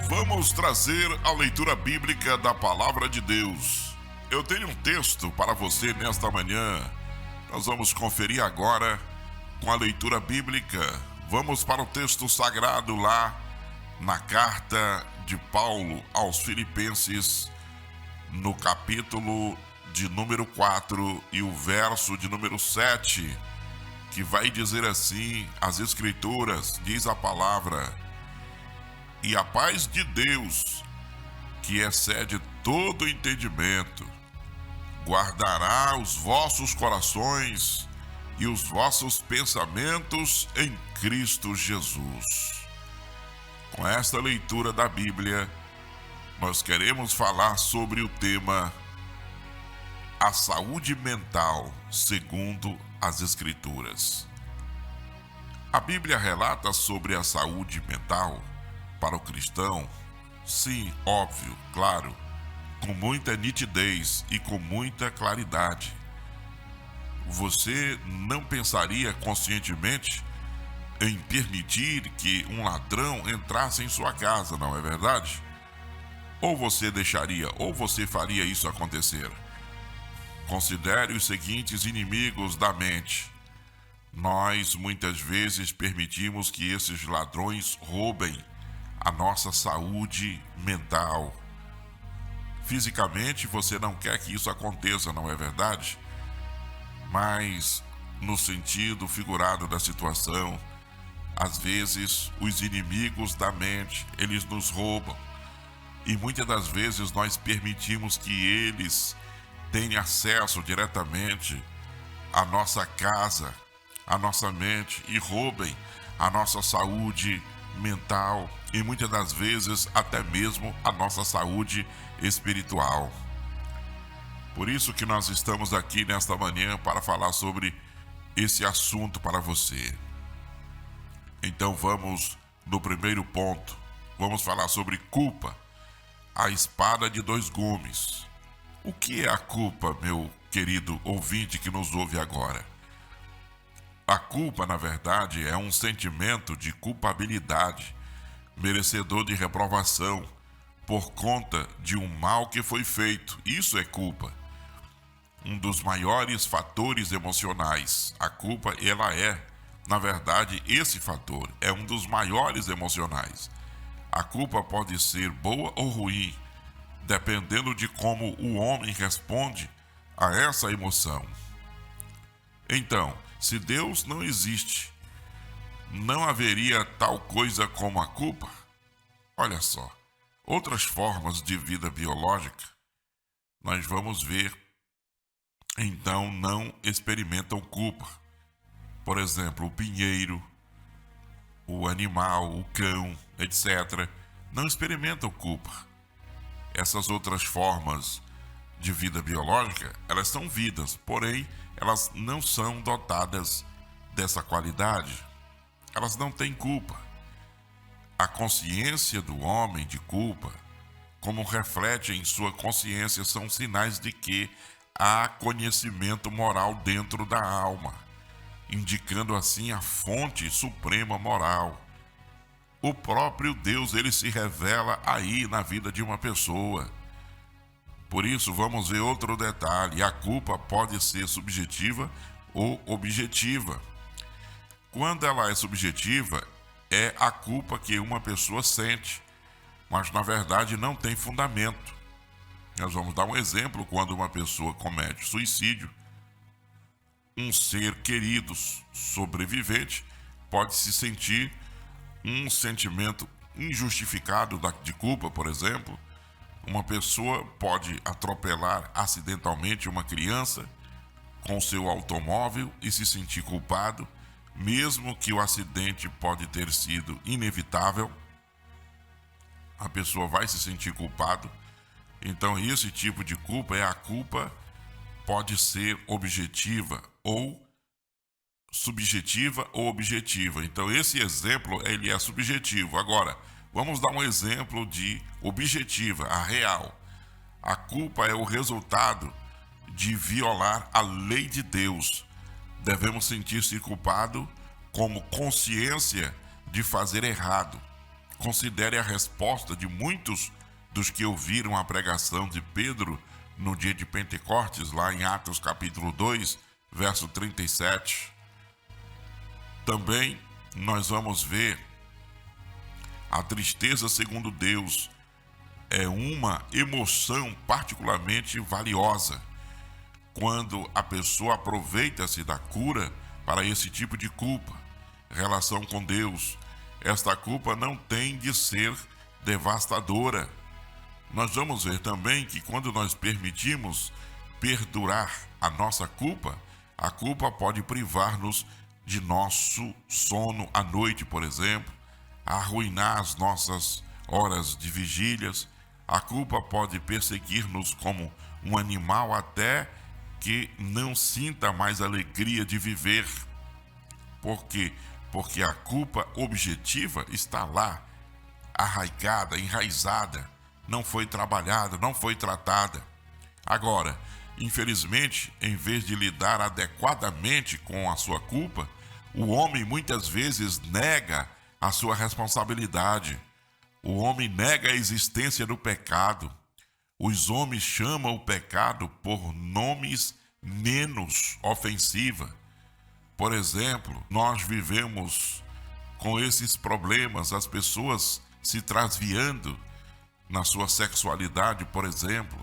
Vamos trazer a leitura bíblica da Palavra de Deus. Eu tenho um texto para você nesta manhã. Nós vamos conferir agora com a leitura bíblica. Vamos para o texto sagrado lá na carta de Paulo aos Filipenses, no capítulo de número 4 e o verso de número 7, que vai dizer assim: as Escrituras, diz a palavra: e a paz de Deus, que excede todo entendimento, guardará os vossos corações e os vossos pensamentos em Cristo Jesus. Com esta leitura da Bíblia, nós queremos falar sobre o tema a saúde mental segundo as Escrituras. A Bíblia relata sobre a saúde mental para o cristão, sim, óbvio, claro, com muita nitidez e com muita claridade. Você não pensaria conscientemente em permitir que um ladrão entrasse em sua casa, não é verdade? Ou você deixaria, ou você faria isso acontecer. Considere os seguintes inimigos da mente. Nós muitas vezes permitimos que esses ladrões roubem a nossa saúde mental. Fisicamente você não quer que isso aconteça, não é verdade? Mas no sentido figurado da situação, às vezes os inimigos da mente, eles nos roubam. E muitas das vezes nós permitimos que eles tenham acesso diretamente à nossa casa, à nossa mente, e roubem a nossa saúde mental e muitas das vezes até mesmo a nossa saúde espiritual. Por isso que nós estamos aqui nesta manhã para falar sobre esse assunto para você. Então vamos no primeiro ponto. Vamos falar sobre culpa, a espada de dois gumes. O que é a culpa, meu querido ouvinte que nos ouve agora? A culpa, na verdade, é um sentimento de culpabilidade, merecedor de reprovação, por conta de um mal que foi feito. Isso é culpa. Um dos maiores fatores emocionais. A culpa, ela é, na verdade, esse fator. É um dos maiores emocionais. A culpa pode ser boa ou ruim, dependendo de como o homem responde a essa emoção. Então, se Deus não existe, não haveria tal coisa como a culpa? Olha só, outras formas de vida biológica, nós vamos ver, então não experimentam culpa. Por exemplo, o pinheiro, o animal, o cão, etc., não experimentam culpa. Essas outras formas de vida biológica, elas são vidas, porém, elas não são dotadas dessa qualidade. Elas não têm culpa. A consciência do homem de culpa, como reflete em sua consciência, são sinais de que há conhecimento moral dentro da alma, indicando assim a fonte suprema moral. O próprio Deus, ele se revela aí na vida de uma pessoa. Por isso, vamos ver outro detalhe: a culpa pode ser subjetiva ou objetiva. Quando ela é subjetiva, é a culpa que uma pessoa sente, mas na verdade não tem fundamento. Nós vamos dar um exemplo: quando uma pessoa comete suicídio, um ser querido sobrevivente pode se sentir um sentimento injustificado de culpa, por exemplo. Uma pessoa pode atropelar acidentalmente uma criança com seu automóvel e se sentir culpado, mesmo que o acidente pode ter sido inevitável. A pessoa vai se sentir culpado. Então, esse tipo de culpa a culpa pode ser objetiva ou subjetiva ou objetiva. Então, esse exemplo, ele é subjetivo. Agora, vamos dar um exemplo de objetiva, a real. A culpa é o resultado de violar a lei de Deus. Devemos sentir-se culpado como consciência de fazer errado. Considere a resposta de muitos dos que ouviram a pregação de Pedro no dia de Pentecostes, lá em Atos capítulo 2, verso 37. Também nós vamos ver a tristeza segundo Deus é uma emoção particularmente valiosa quando a pessoa aproveita-se da cura para esse tipo de culpa. Relação com Deus. Esta culpa não tem de ser devastadora. Nós vamos ver também que quando nós permitimos perdurar a nossa culpa, a culpa pode privar-nos de nosso sono à noite, por exemplo, arruinar as nossas horas de vigílias. A culpa pode perseguir-nos como um animal até que não sinta mais alegria de viver. Por quê? Porque a culpa objetiva está lá, arraigada, enraizada, não foi trabalhada, não foi tratada. Agora, infelizmente, em vez de lidar adequadamente com a sua culpa, o homem muitas vezes nega a sua responsabilidade. O homem nega a existência do pecado. Os homens chamam o pecado por nomes menos ofensivos. Por exemplo, nós vivemos com esses problemas, as pessoas se transviando na sua sexualidade, por exemplo,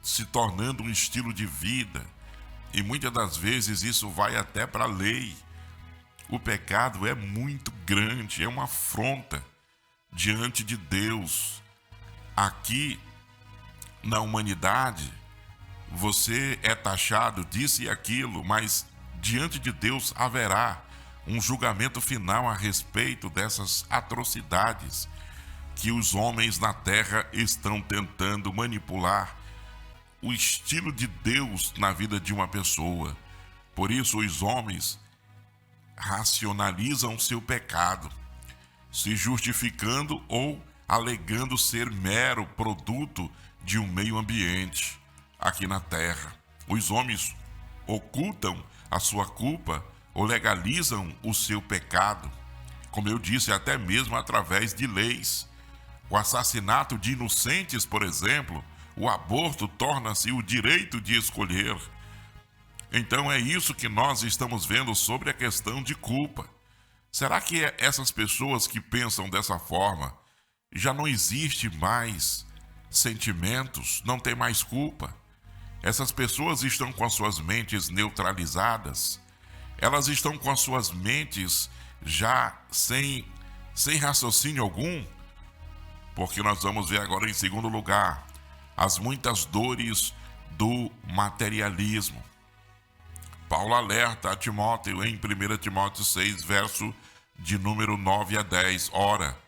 se tornando um estilo de vida, e muitas das vezes isso vai até para a lei. O pecado é muito grande, é uma afronta diante de Deus. Aqui na humanidade, você é taxado disso e aquilo, mas diante de Deus haverá um julgamento final a respeito dessas atrocidades que os homens na terra estão tentando manipular o estilo de Deus na vida de uma pessoa. Por isso os homens racionalizam seu pecado, se justificando ou alegando ser mero produto de um meio ambiente aqui na terra. Os homens ocultam a sua culpa ou legalizam o seu pecado, como eu disse, até mesmo através de leis. O assassinato de inocentes, por exemplo, o aborto torna-se o direito de escolher. Então é isso que nós estamos vendo sobre a questão de culpa. Será que essas pessoas que pensam dessa forma já não existe mais sentimentos, não tem mais culpa? Essas pessoas estão com as suas mentes neutralizadas, elas estão com as suas mentes já sem raciocínio algum, porque nós vamos ver agora em segundo lugar as muitas dores do materialismo. Paulo alerta a Timóteo em 1 Timóteo 6, verso de número 9 a 10. Ora,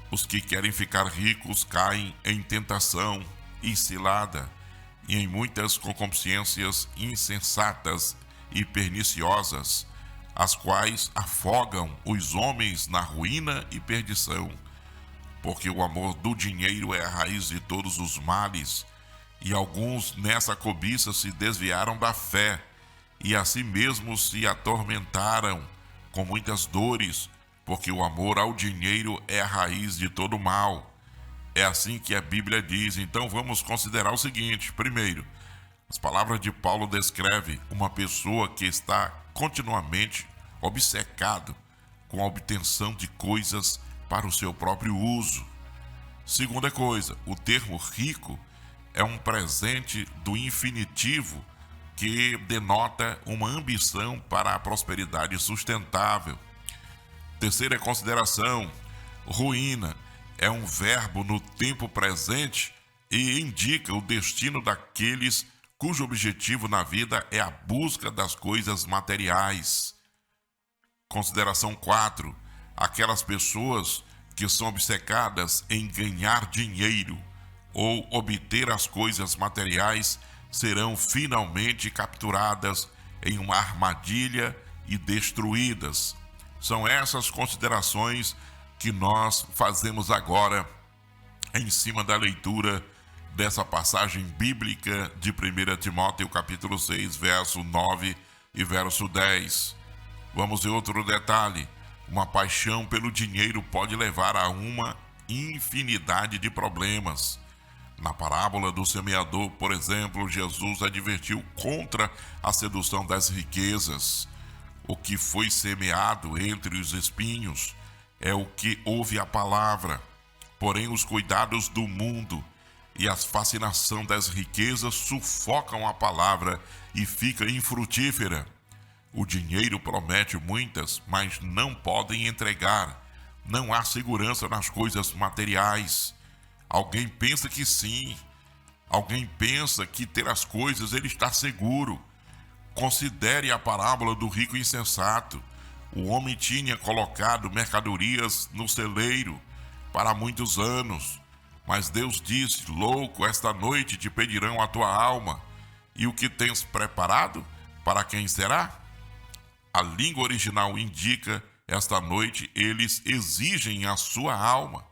os que querem ficar ricos caem em tentação e cilada, e em muitas concupiscências insensatas e perniciosas, as quais afogam os homens na ruína e perdição. Porque o amor do dinheiro é a raiz de todos os males, e alguns nessa cobiça se desviaram da fé, e a si mesmos se atormentaram com muitas dores, porque o amor ao dinheiro é a raiz de todo mal. É assim que a Bíblia diz. Então vamos considerar o seguinte. Primeiro, as palavras de Paulo descrevem uma pessoa que está continuamente obcecado com a obtenção de coisas para o seu próprio uso. Segunda coisa, o termo rico é um presente do infinitivo que denota uma ambição para a prosperidade sustentável. Terceira consideração, ruína é um verbo no tempo presente e indica o destino daqueles cujo objetivo na vida é a busca das coisas materiais. Consideração 4, aquelas pessoas que são obcecadas em ganhar dinheiro ou obter as coisas materiais serão finalmente capturadas em uma armadilha e destruídas. São essas considerações que nós fazemos agora em cima da leitura dessa passagem bíblica de 1 Timóteo capítulo 6, verso 9 e verso 10. Vamos ver outro detalhe. Uma paixão pelo dinheiro pode levar a uma infinidade de problemas. Na parábola do semeador, por exemplo, Jesus advertiu contra a sedução das riquezas. O que foi semeado entre os espinhos é o que ouve a palavra. Porém, os cuidados do mundo e a fascinação das riquezas sufocam a palavra e fica infrutífera. O dinheiro promete muitas, mas não podem entregar. Não há segurança nas coisas materiais. Alguém pensa que sim. Alguém pensa que ter as coisas ele está seguro. Considere a parábola do rico insensato. O homem tinha colocado mercadorias no celeiro para muitos anos. Mas Deus disse: louco, esta noite te pedirão a tua alma. E o que tens preparado? Para quem será? A língua original indica: esta noite eles exigem a sua alma.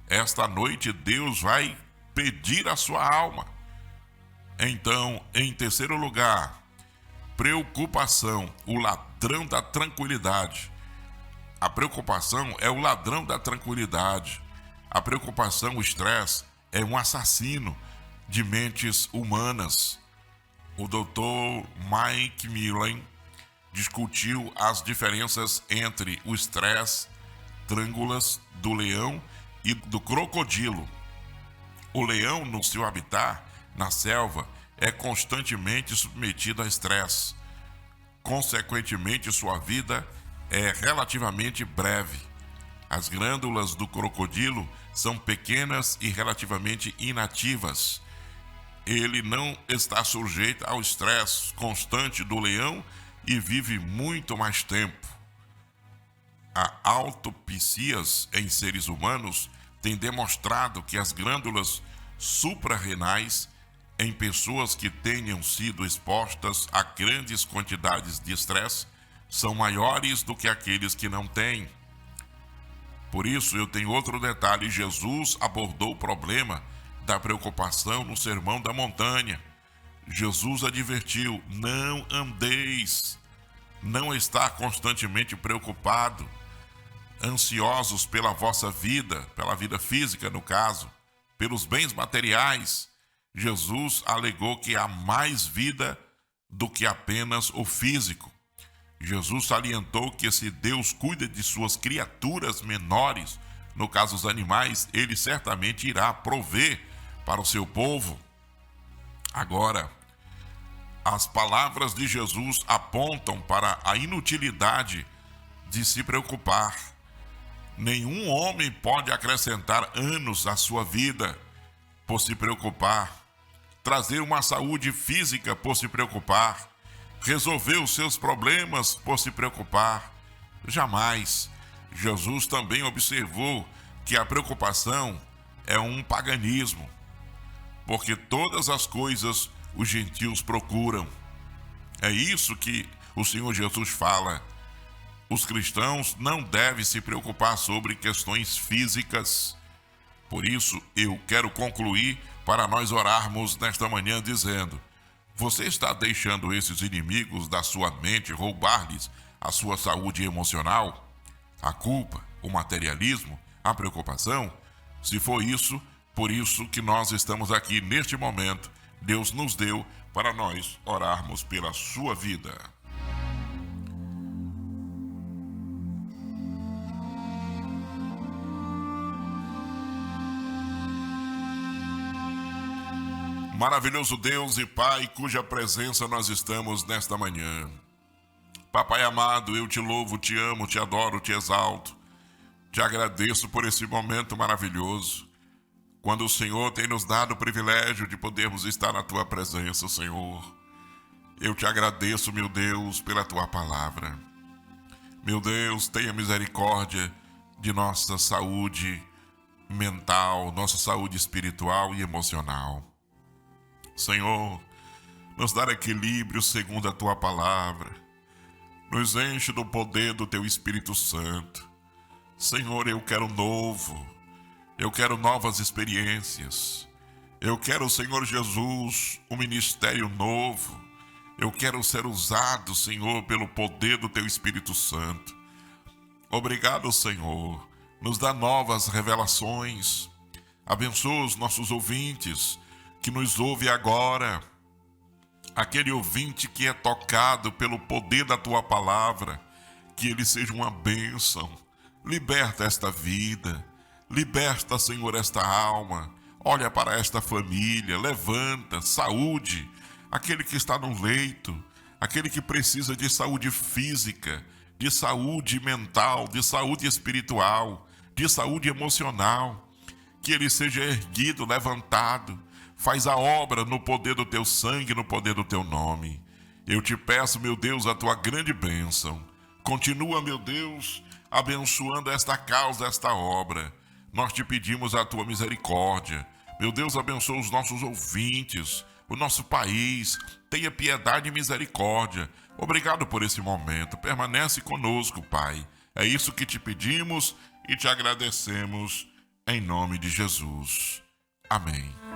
Esta noite Deus vai pedir a sua alma. Então, em terceiro lugar, preocupação, o ladrão da tranquilidade. A preocupação é o ladrão da tranquilidade. A preocupação, o estresse, é um assassino de mentes humanas. O Dr. Mike Millen discutiu as diferenças entre o estresse, trângulas do leão e do crocodilo. O leão, no seu habitat, na selva, é constantemente submetido a estresse. Consequentemente, sua vida é relativamente breve. As glândulas do crocodilo são pequenas e relativamente inativas. Ele não está sujeito ao estresse constante do leão e vive muito mais tempo. A autopsias em seres humanos tem demonstrado que as glândulas suprarrenais em pessoas que tenham sido expostas a grandes quantidades de estresse são maiores do que aqueles que não têm. Por isso, eu tenho outro detalhe: Jesus abordou o problema da preocupação no Sermão da Montanha. Jesus advertiu: não andeis, não estar constantemente preocupado, ansiosos pela vossa vida, pela vida física no caso, pelos bens materiais. Jesus alegou que há mais vida do que apenas o físico. Jesus salientou que se Deus cuida de suas criaturas menores, no caso os animais, ele certamente irá prover para o seu povo. Agora, as palavras de Jesus apontam para a inutilidade de se preocupar. Nenhum homem pode acrescentar anos à sua vida por se preocupar, trazer uma saúde física por se preocupar, resolver os seus problemas por se preocupar. Jamais. Jesus também observou que a preocupação é um paganismo, porque todas as coisas os gentios procuram. É isso que o Senhor Jesus fala. Os cristãos não devem se preocupar sobre questões físicas. Por isso, eu quero concluir para nós orarmos nesta manhã dizendo: você está deixando esses inimigos da sua mente roubar-lhes a sua saúde emocional? A culpa, o materialismo, a preocupação? Se for isso, por isso que nós estamos aqui neste momento, Deus nos deu para nós orarmos pela sua vida. Maravilhoso Deus e Pai, cuja presença nós estamos nesta manhã. Papai amado, eu te louvo, te amo, te adoro, te exalto. Te agradeço por esse momento maravilhoso, quando o Senhor tem nos dado o privilégio de podermos estar na tua presença, Senhor. Eu te agradeço, meu Deus, pela tua palavra. Meu Deus, tenha misericórdia de nossa saúde mental, nossa saúde espiritual e emocional. Senhor, nos dá equilíbrio segundo a tua palavra. Nos enche do poder do teu Espírito Santo. Senhor, eu quero novo. Eu quero novas experiências. Eu quero, Senhor Jesus, um ministério novo. Eu quero ser usado, Senhor, pelo poder do teu Espírito Santo. Obrigado, Senhor. Nos dá novas revelações. Abençoa os nossos ouvintes que nos ouve agora. Aquele ouvinte que é tocado pelo poder da tua palavra, que ele seja uma bênção. Liberta esta vida. Liberta, Senhor, esta alma. Olha para esta família. Levanta, saúde. Aquele que está no leito, aquele que precisa de saúde física, de saúde mental, de saúde espiritual, de saúde emocional, que ele seja erguido, levantado, faz a obra no poder do teu sangue, no poder do teu nome. Eu te peço, meu Deus, a tua grande bênção. Continua, meu Deus, abençoando esta causa, esta obra. Nós te pedimos a tua misericórdia. Meu Deus, abençoa os nossos ouvintes, o nosso país, tenha piedade e misericórdia. Obrigado por esse momento, permanece conosco, Pai. É isso que te pedimos e te agradecemos, em nome de Jesus. Amém.